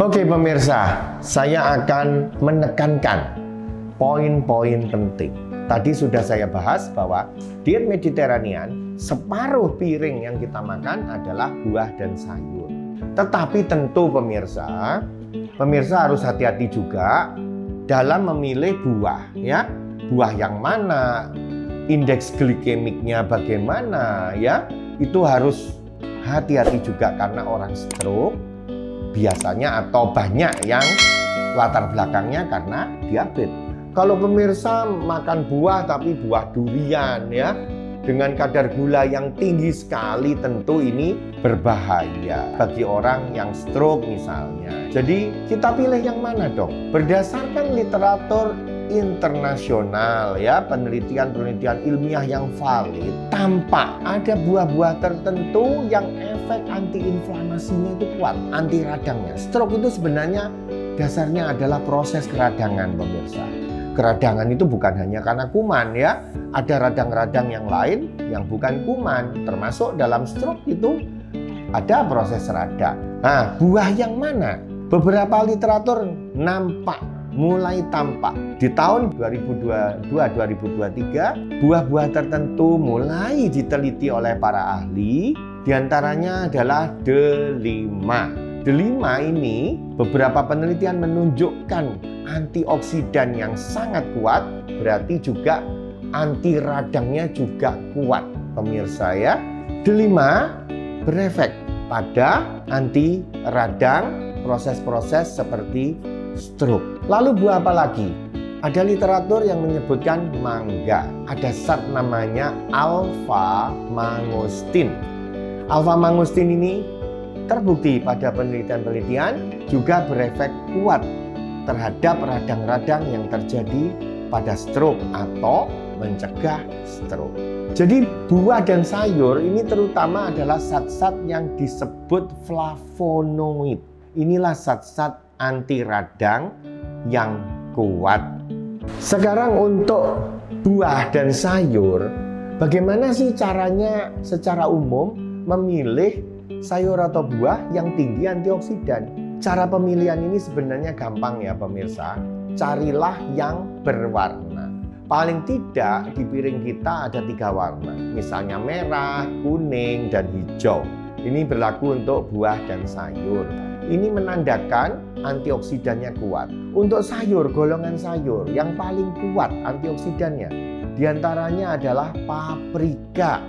Oke pemirsa, saya akan menekankan poin-poin penting. Tadi sudah saya bahas bahwa diet Mediterranean, separuh piring yang kita makan adalah buah dan sayur. Tetapi tentu pemirsa harus hati-hati juga dalam memilih buah, ya. Buah yang mana, indeks glikemiknya bagaimana, ya. Itu harus hati-hati juga karena orang stroke biasanya atau banyak yang latar belakangnya karena diabetes. Kalau pemirsa makan buah tapi buah durian, ya, dengan kadar gula yang tinggi sekali, tentu ini berbahaya bagi orang yang stroke misalnya. Jadi kita pilih yang mana dong? Berdasarkan literatur internasional, ya, penelitian ilmiah yang valid, tampak ada buah-buah tertentu yang efek antiinflamasinya itu kuat, anti radangnya. Stroke itu sebenarnya dasarnya adalah proses keradangan pemirsa. Keradangan itu bukan hanya karena kuman, ya. Ada radang-radang yang lain yang bukan kuman, termasuk dalam stroke itu ada proses radang. Nah, buah yang mana? Beberapa literatur mulai tampak di tahun 2022-2023, buah-buah tertentu mulai diteliti oleh para ahli. Di antaranya adalah delima. Delima ini beberapa penelitian menunjukkan antioksidan yang sangat kuat, berarti juga anti radangnya juga kuat pemirsa, ya. Delima berefek pada anti radang proses-proses seperti stroke. Lalu buah apa lagi? Ada literatur yang menyebutkan mangga. Ada zat namanya alpha mangostin. Alpha mangostin ini terbukti pada penelitian-penelitian juga berefek kuat terhadap radang-radang yang terjadi pada stroke atau mencegah stroke. Jadi buah dan sayur ini terutama adalah zat-zat yang disebut flavonoid. Inilah zat-zat anti radang yang kuat. Sekarang untuk buah dan sayur, bagaimana sih caranya secara umum memilih sayur atau buah yang tinggi antioksidan? Cara pemilihan ini sebenarnya gampang ya pemirsa. Carilah yang berwarna. Paling tidak di piring kita ada 3 warna. Misalnya merah, kuning, dan hijau. Ini berlaku untuk buah dan sayur. Ini menandakan antioksidannya kuat. Untuk sayur, golongan sayur yang paling kuat antioksidannya diantaranya adalah paprika.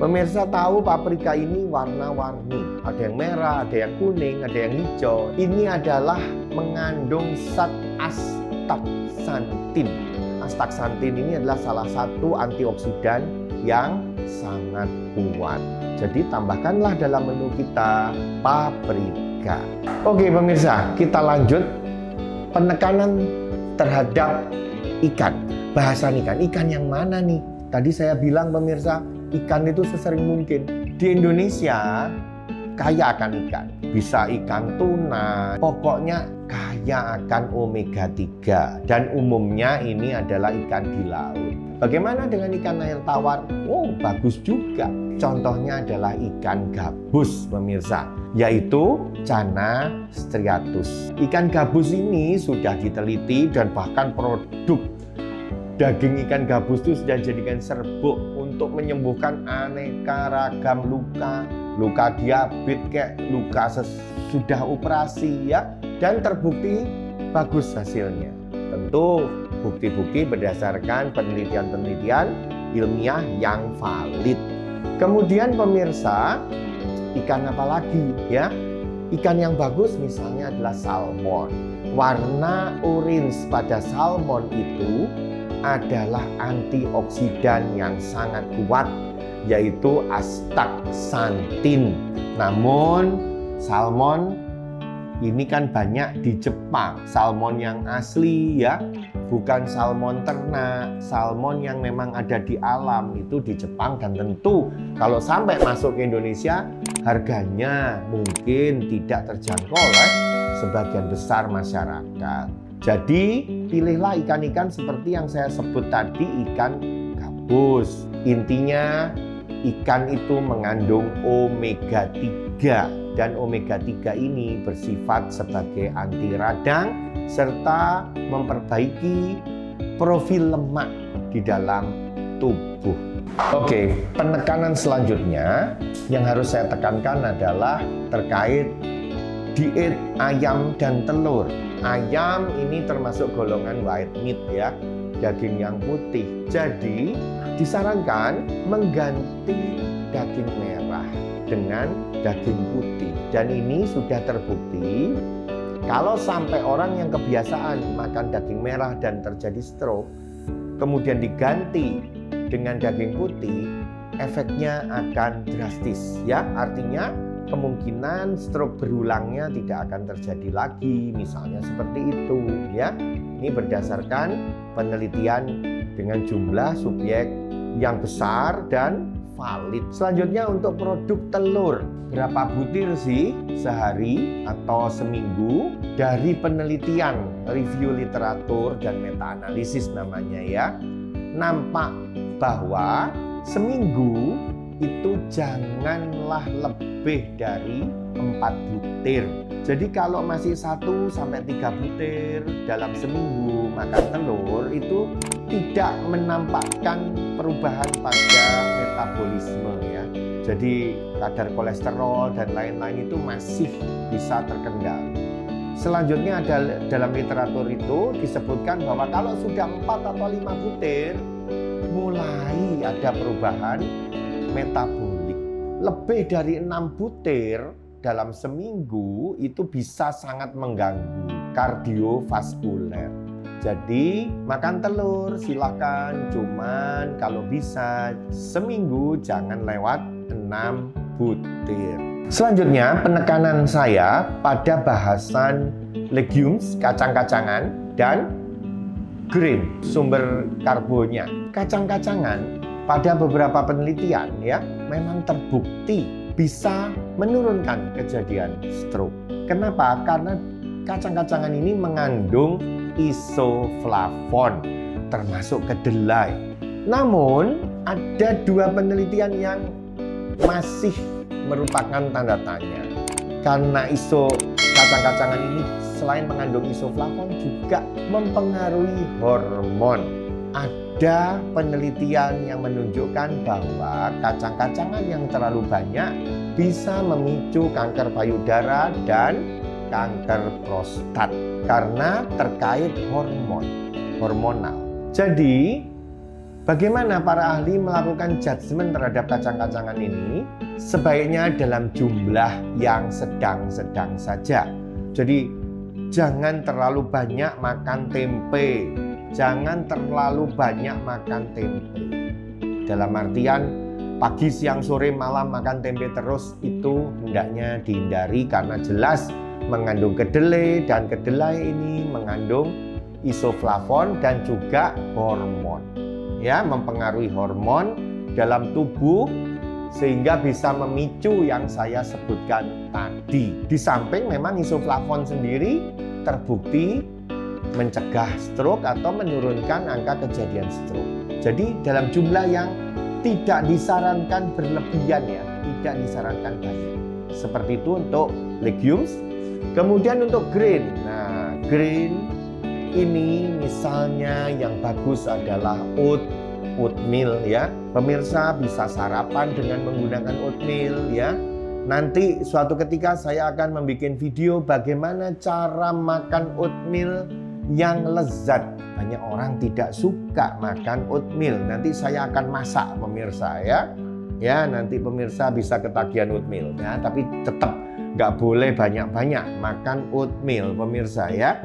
Pemirsa tahu paprika ini warna-warni. Ada yang merah, ada yang kuning, ada yang hijau. Ini adalah mengandung zat astaxanthin. Astaxanthin ini adalah salah satu antioksidan yang sangat kuat. Jadi tambahkanlah dalam menu kita paprika. Oke pemirsa, kita lanjut penekanan terhadap ikan. Bahasan ikan. Ikan yang mana nih? Tadi saya bilang pemirsa, ikan itu sesering mungkin. Di Indonesia kaya akan ikan. Bisa ikan tuna, pokoknya kaya akan omega 3. Dan umumnya ini adalah ikan di laut. Bagaimana dengan ikan air tawar? Oh, bagus juga. Contohnya adalah ikan gabus pemirsa, yaitu Channa striatus. Ikan gabus ini sudah diteliti dan bahkan produk daging ikan gabus itu sudah dijadikan serbuk untuk menyembuhkan aneka ragam luka diabetes, kayak luka sudah operasi, ya, dan terbukti bagus hasilnya. Tentu bukti-bukti berdasarkan penelitian-penelitian ilmiah yang valid. Kemudian pemirsa, ikan apa lagi, ya? Ikan yang bagus misalnya adalah salmon. Warna orange pada salmon itu adalah antioksidan yang sangat kuat, yaitu astaxanthin. Namun salmon ini kan banyak di Jepang. Salmon yang asli, ya, bukan salmon ternak. Salmon yang memang ada di alam itu di Jepang, dan tentu kalau sampai masuk ke Indonesia harganya mungkin tidak terjangkau oleh sebagian besar masyarakat. Jadi pilihlah ikan-ikan seperti yang saya sebut tadi, ikan gabus. Intinya ikan itu mengandung omega 3. dan omega 3 ini bersifat sebagai anti radang serta memperbaiki profil lemak di dalam tubuh. Oke, penekanan selanjutnya yang harus saya tekankan adalah terkait diet ayam dan telur. Ayam ini termasuk golongan white meat ya, daging yang putih. Jadi disarankan mengganti daging merah dengan daging putih. Dan ini sudah terbukti kalau sampai orang yang kebiasaan makan daging merah dan terjadi stroke, kemudian diganti dengan daging putih, efeknya akan drastis ya. Artinya kemungkinan stroke berulangnya tidak akan terjadi lagi, misalnya seperti itu ya. Ini berdasarkan penelitian dengan jumlah subjek yang besar dan valid. Selanjutnya untuk produk telur, berapa butir sih sehari atau seminggu? Dari penelitian, review literatur dan meta-analisis namanya ya, nampak bahwa seminggu itu janganlah lebih dari 4 butir. Jadi kalau masih 1-3 butir dalam seminggu makan telur itu tidak menampakkan perubahan pada metabolisme ya. Jadi kadar kolesterol dan lain-lain itu masih bisa terkendali. Selanjutnya ada dalam literatur itu disebutkan bahwa kalau sudah 4 atau 5 butir mulai ada perubahan metabolik. Lebih dari 6 butir dalam seminggu itu bisa sangat mengganggu kardiovaskuler. Jadi makan telur silakan, cuman kalau bisa seminggu jangan lewat 6 butir. Selanjutnya penekanan saya pada bahasan legumes, kacang-kacangan dan grain, sumber karbonya. Kacang-kacangan pada beberapa penelitian ya memang terbukti bisa menurunkan kejadian stroke. Kenapa? Karena kacang-kacangan ini mengandung isoflavon termasuk kedelai. Namun ada 2 penelitian yang masih merupakan tanda tanya. Karena kacang-kacangan ini selain mengandung isoflavon juga mempengaruhi hormon. Ada penelitian yang menunjukkan bahwa kacang-kacangan yang terlalu banyak bisa memicu kanker payudara dan kanker prostat karena terkait hormonal. Jadi, bagaimana para ahli melakukan judgement terhadap kacang-kacangan ini? Sebaiknya dalam jumlah yang sedang-sedang saja. Jadi, jangan terlalu banyak makan tempe. Jangan terlalu banyak makan tempe. Dalam artian pagi, siang, sore, malam makan tempe terus itu hendaknya dihindari karena jelas mengandung kedelai dan kedelai ini mengandung isoflavon dan juga hormon. Ya, mempengaruhi hormon dalam tubuh sehingga bisa memicu yang saya sebutkan tadi. Di samping memang isoflavon sendiri terbukti mencegah stroke atau menurunkan angka kejadian stroke. Jadi dalam jumlah yang tidak disarankan berlebihan ya, tidak disarankan banyak. Seperti itu untuk legumes. Kemudian untuk grain. Nah, grain ini misalnya yang bagus adalah oatmeal ya. Pemirsa bisa sarapan dengan menggunakan oatmeal ya. Nanti suatu ketika saya akan membuat video bagaimana cara makan oatmeal yang lezat. Banyak orang tidak suka makan oatmeal. Nanti saya akan masak pemirsa ya. Ya, nanti pemirsa bisa ketagihan oatmeal ya, tapi tetap nggak boleh banyak-banyak makan oatmeal pemirsa ya.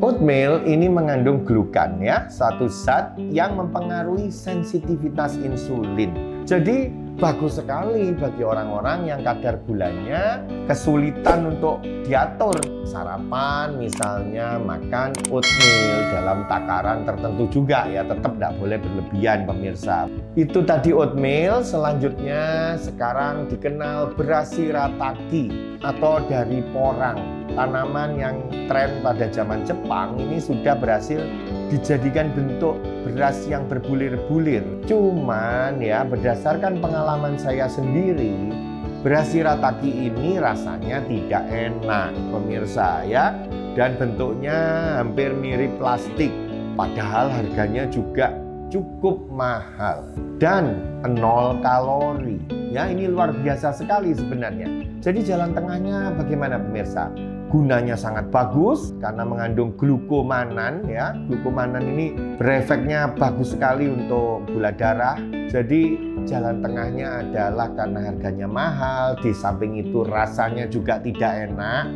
Oatmeal ini mengandung glukan ya, satu zat yang mempengaruhi sensitivitas insulin. Jadi bagus sekali bagi orang-orang yang kadar gulanya kesulitan untuk diatur. Sarapan misalnya makan oatmeal dalam takaran tertentu juga ya, tetap tidak boleh berlebihan pemirsa. Itu tadi oatmeal. Selanjutnya sekarang dikenal beras shirataki atau dari porang. Tanaman yang tren pada zaman Jepang ini sudah berhasil dijadikan bentuk beras yang berbulir-bulir. Cuman ya berdasarkan pengalaman saya sendiri, beras shirataki ini rasanya tidak enak pemirsa ya, dan bentuknya hampir mirip plastik, padahal harganya juga cukup mahal dan 0 kalori. Ya, ini luar biasa sekali sebenarnya. Jadi jalan tengahnya bagaimana pemirsa? Gunanya sangat bagus karena mengandung glukomanan ya. Glukomanan ini berefeknya bagus sekali untuk gula darah. Jadi jalan tengahnya adalah karena harganya mahal, di samping itu rasanya juga tidak enak.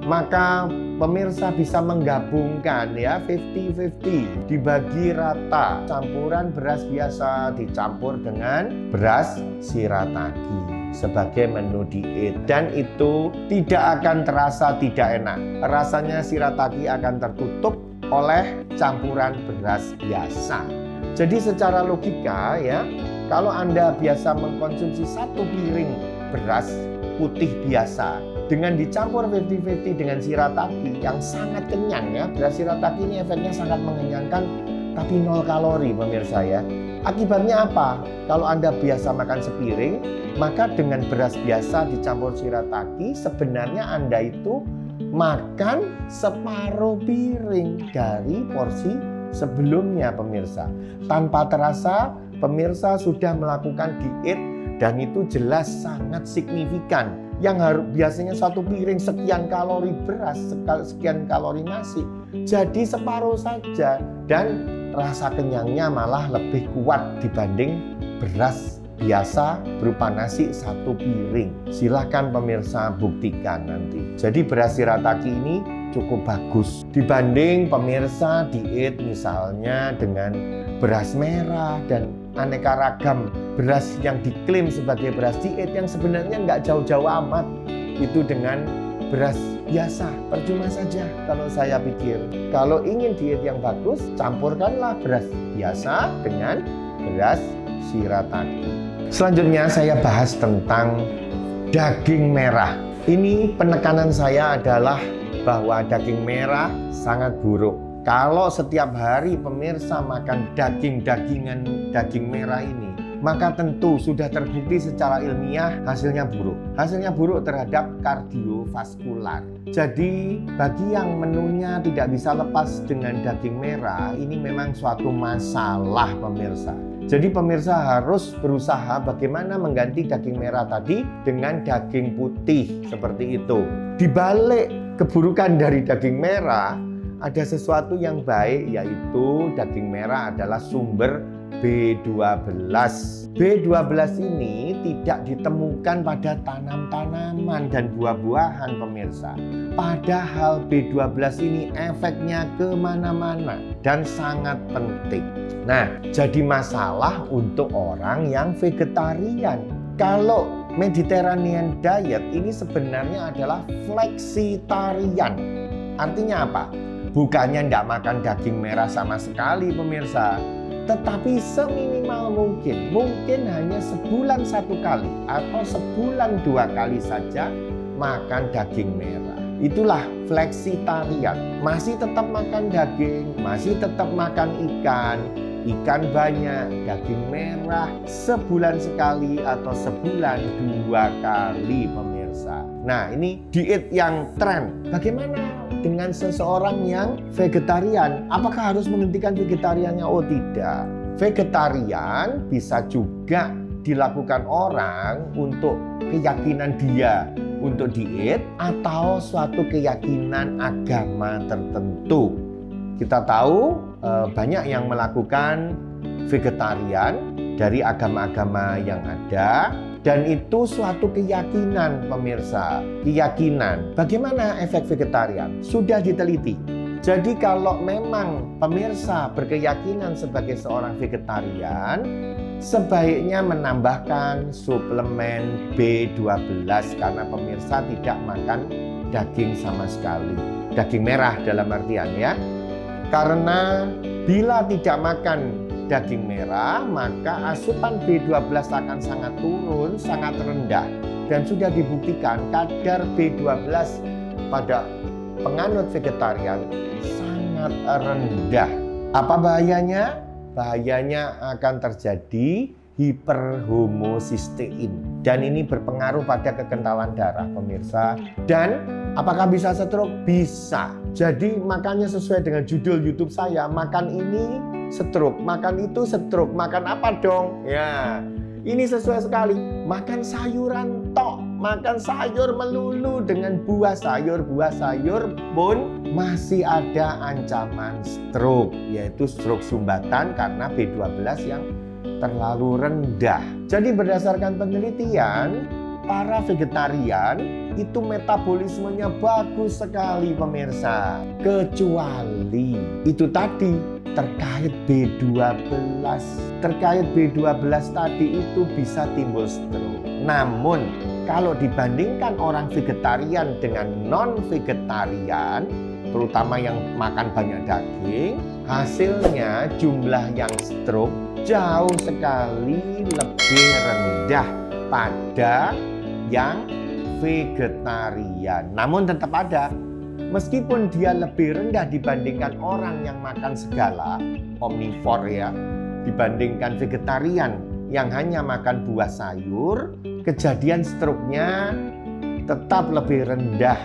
Maka pemirsa bisa menggabungkan ya 50-50, dibagi rata, campuran beras biasa dicampur dengan beras shirataki sebagai menu diet, dan itu tidak akan terasa tidak enak. Rasanya shirataki akan tertutup oleh campuran beras biasa. Jadi secara logika ya, kalau Anda biasa mengkonsumsi 1 piring beras putih biasa dengan dicampur 50-50 dengan shirataki yang sangat kenyang ya. Beras shirataki ini efeknya sangat mengenyangkan tapi 0 kalori pemirsa ya. Akibatnya apa? Kalau Anda biasa makan sepiring, maka dengan beras biasa dicampur shirataki sebenarnya Anda itu makan separuh piring dari porsi sebelumnya pemirsa. Tanpa terasa pemirsa sudah melakukan diet, dan itu jelas sangat signifikan. Yang harus biasanya 1 piring sekian kalori beras, sekian kalori nasi, jadi separuh saja, dan rasa kenyangnya malah lebih kuat dibanding beras biasa berupa nasi 1 piring. Silahkan pemirsa buktikan nanti. Jadi beras shirataki ini cukup bagus dibanding pemirsa diet misalnya dengan beras merah dan aneka ragam beras yang diklaim sebagai beras diet yang sebenarnya nggak jauh-jauh amat itu dengan beras biasa. Percuma saja kalau saya pikir. Kalau ingin diet yang bagus, campurkanlah beras biasa dengan beras shirataki. Selanjutnya saya bahas tentang daging merah. Ini penekanan saya adalah bahwa daging merah sangat buruk. Kalau setiap hari pemirsa makan daging merah ini, maka tentu sudah terbukti secara ilmiah hasilnya buruk. Hasilnya buruk terhadap kardiovaskular. Jadi bagi yang menunya tidak bisa lepas dengan daging merah, ini memang suatu masalah pemirsa. Jadi pemirsa harus berusaha bagaimana mengganti daging merah tadi dengan daging putih seperti itu. Di balik keburukan dari daging merah, ada sesuatu yang baik, yaitu daging merah adalah sumber B12. B12 ini tidak ditemukan pada tanam-tanaman dan buah-buahan pemirsa. Padahal B12 ini efeknya kemana-mana dan sangat penting. Nah, jadi masalah untuk orang yang vegetarian. Kalau Mediterranean diet ini sebenarnya adalah flexitarian. Artinya apa? Bukannya tidak makan daging merah sama sekali pemirsa, tetapi seminimal mungkin hanya sebulan 1 kali atau sebulan 2 kali saja makan daging merah. Itulah flexitarian. Masih tetap makan daging, masih tetap makan ikan banyak, daging merah sebulan sekali atau sebulan 2 kali pemirsa. Nah, ini diet yang tren. Bagaimana dengan seseorang yang vegetarian? Apakah harus menghentikan vegetariannya? Oh tidak. Vegetarian bisa juga dilakukan orang untuk keyakinan dia untuk diet atau suatu keyakinan agama tertentu. Kita tahu banyak yang melakukan vegetarian dari agama-agama yang ada, dan itu suatu keyakinan pemirsa. Keyakinan. Bagaimana efek vegetarian? Sudah diteliti. Jadi kalau memang pemirsa berkeyakinan sebagai seorang vegetarian, sebaiknya menambahkan suplemen B12 karena pemirsa tidak makan daging sama sekali. Daging merah dalam artian ya. Karena bila tidak makan daging merah, maka asupan B12 akan sangat turun, sangat rendah. Dan sudah dibuktikan kadar B12 pada penganut vegetarian sangat rendah. Apa bahayanya? Bahayanya akan terjadi hiperhomosistein. dan ini berpengaruh pada kekentalan darah pemirsa. Dan apakah bisa stroke? Bisa. Jadi makanya sesuai dengan judul YouTube saya, makan ini stroke, makan itu stroke, makan apa dong? Ya, ini sesuai sekali. Makan sayuran tok, makan sayur melulu dengan buah sayur pun masih ada ancaman stroke, yaitu stroke sumbatan karena B12 yang terlalu rendah. Jadi berdasarkan penelitian, para vegetarian itu metabolismenya bagus sekali pemirsa. Kecuali itu tadi terkait B12. Terkait B12 tadi itu bisa timbul stroke. Namun kalau dibandingkan orang vegetarian dengan non-vegetarian, terutama yang makan banyak daging, hasilnya jumlah yang stroke jauh sekali lebih rendah pada yang vegetarian. Namun tetap ada, meskipun dia lebih rendah dibandingkan orang yang makan segala, omnivore ya, dibandingkan vegetarian yang hanya makan buah sayur, kejadian stroke-nya tetap lebih rendah,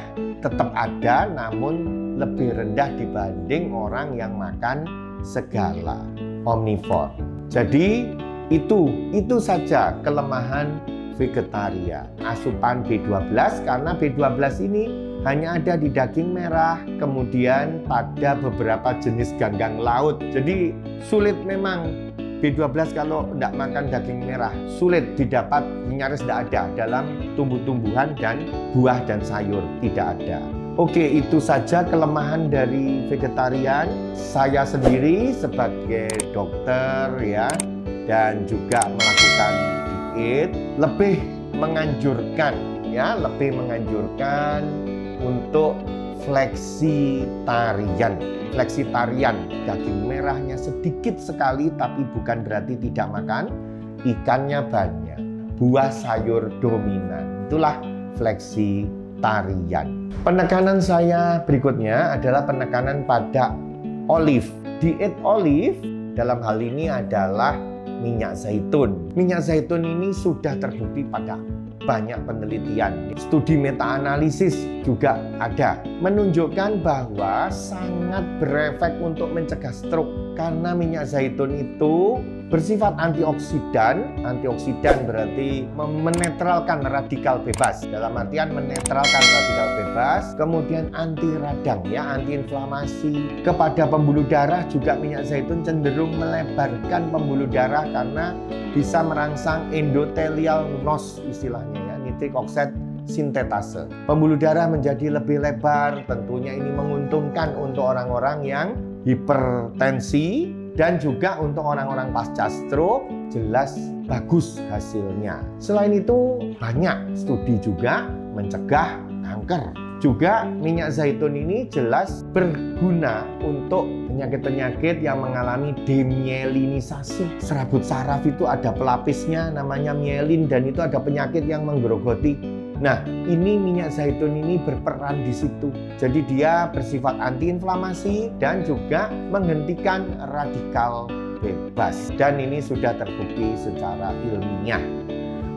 tetap ada, namun lebih rendah dibanding orang yang makan segala, omnivore. Jadi itu saja kelemahan vegetarian. Asupan B12, karena B12 ini hanya ada di daging merah, kemudian pada beberapa jenis ganggang laut. Jadi sulit memang B12 kalau tidak makan daging merah, sulit didapat, nyaris tidak ada dalam tumbuh-tumbuhan dan buah dan sayur, tidak ada. Oke, itu saja kelemahan dari vegetarian. Saya sendiri sebagai dokter ya, dan juga melakukan diet, lebih menganjurkan untuk fleksitarian. Fleksitarian, daging merahnya sedikit sekali, tapi bukan berarti tidak makan. Ikannya banyak, buah sayur dominan. Itulah fleksitarian. Penekanan saya berikutnya adalah penekanan pada olive. Diet olive dalam hal ini adalah minyak zaitun. Minyak zaitun ini sudah terbukti pada banyak penelitian. Studi meta-analisis juga ada, menunjukkan bahwa sangat berefek untuk mencegah stroke. Karena minyak zaitun itu bersifat antioksidan. Antioksidan berarti menetralkan radikal bebas. Dalam artian menetralkan radikal bebas. Kemudian anti radang ya, anti inflamasi. Kepada pembuluh darah juga minyak zaitun cenderung melebarkan pembuluh darah karena bisa merangsang endothelial nose istilahnya ya, nitric oxide sintetase. Pembuluh darah menjadi lebih lebar, tentunya ini menguntungkan untuk orang-orang yang hipertensi dan juga untuk orang-orang pasca stroke, jelas bagus hasilnya. Selain itu banyak studi juga mencegah kanker. Juga minyak zaitun ini jelas berguna untuk penyakit-penyakit yang mengalami demyelinisasi. Serabut saraf itu ada pelapisnya namanya myelin, dan itu ada penyakit yang menggerogoti. Nah, ini minyak zaitun ini berperan di situ. Jadi dia bersifat antiinflamasi dan juga menghentikan radikal bebas. Dan ini sudah terbukti secara ilmiah.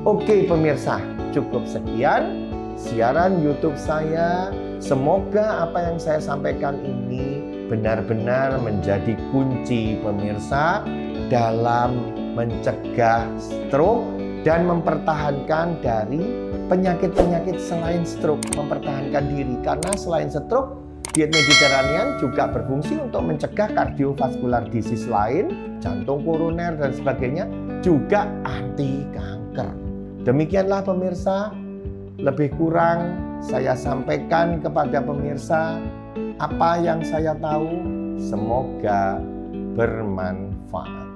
Oke pemirsa, cukup sekian siaran YouTube saya. Semoga apa yang saya sampaikan ini benar-benar menjadi kunci pemirsa dalam mencegah stroke dan mempertahankan dari penyakit-penyakit selain stroke, mempertahankan diri. Karena selain stroke, diet Mediterranean juga berfungsi untuk mencegah kardiovaskular disease lain, jantung koroner dan sebagainya, juga anti kanker. Demikianlah pemirsa, lebih kurang saya sampaikan kepada pemirsa apa yang saya tahu. Semoga bermanfaat.